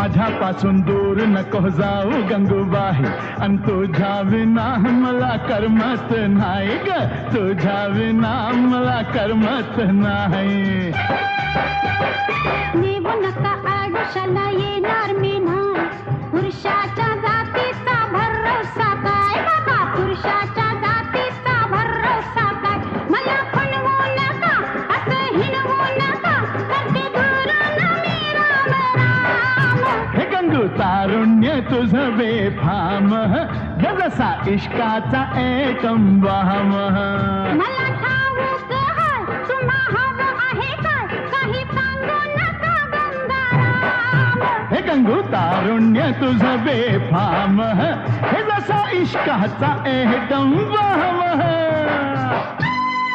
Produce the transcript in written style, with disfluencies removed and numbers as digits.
माझ्यापासून दूर नको जाऊ गंगूबाई, अन तुझ्या विना मला करमत नाही ग, तुझ्या विना मला करमत नाही. नेऊ नका आयुष्याला येणार मी नाही, पुरुषाच्या जातीचा भरोसा काय बाबा, पुरुषाच्या जातीचा भरोसा काय. मला फुलवू नका, असं हिणवू नका, करते दुरून मी राम राम. हे गंगू तारुण्य तुझं बेफाम, जसा इश्काचा एकम वाम. मला ठाऊक हाय तुम्हा हवं आहे काय, काही सांगू नका गंगाराम. हे गंगू तारुण्य तुझं बेफाम, हे जसा इश्काचा एकदम वाम.